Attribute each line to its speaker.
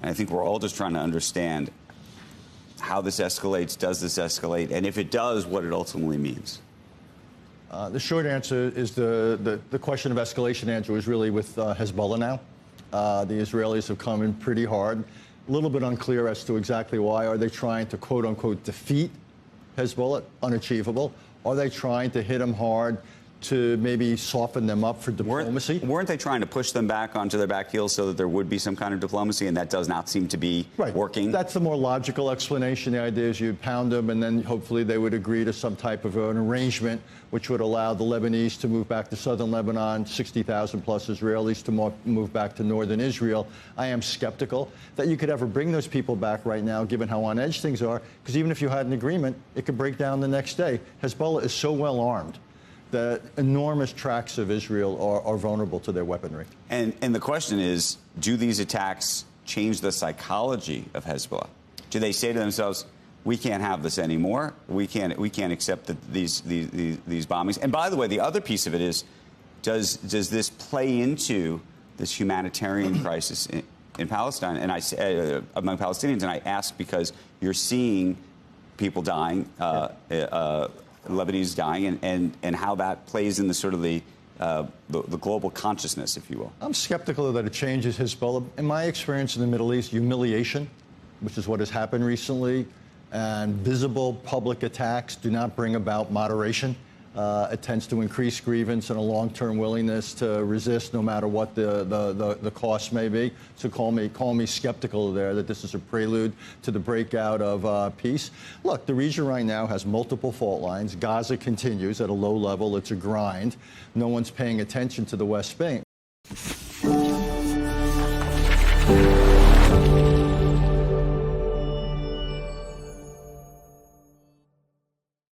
Speaker 1: And I think we're all just trying to understand how this escalates, does this escalate, and if it does, what it ultimately means.
Speaker 2: The short answer is the question of escalation, Andrew, is really with Hezbollah now. The Israelis have come in pretty hard. A little bit unclear as to exactly why. Are they trying to, quote unquote, defeat Hezbollah? Unachievable. Are they trying to hit them hard to maybe soften them up for diplomacy?
Speaker 1: Weren't they trying to push them back onto their back heels so that there would be some kind of diplomacy, and that does not seem to be working?
Speaker 2: That's the more logical explanation. The idea is you'd pound them, and then hopefully they would agree to some type of an arrangement which would allow the Lebanese to move back to southern Lebanon, 60,000 plus Israelis to move back to northern Israel. I am skeptical that you could ever bring those people back right now, given how on edge things are, because even if you had an agreement, it could break down the next day. Hezbollah is so well armed that enormous tracts of Israel are vulnerable to their weaponry.
Speaker 1: And the question is, do these attacks change the psychology of Hezbollah? Do they say to themselves, we can't have this anymore. We can't accept these bombings. And by the way, the other piece of it is, does this play into this humanitarian crisis in Palestine and among Palestinians? And I ask because you're seeing people dying, Lebanese dying, and how that plays in the sort of the global consciousness, if you will.
Speaker 2: I'm skeptical that it changes Hezbollah. In my experience in the Middle East, humiliation, which is what has happened recently, and visible public attacks do not bring about moderation. It tends to increase grievance and a long-term willingness to resist no matter what the cost may be. So call me skeptical there that this is a prelude to the breakout of peace. Look, the region right now has multiple fault lines. Gaza continues at a low level. It's a grind. No one's paying attention to the West Bank.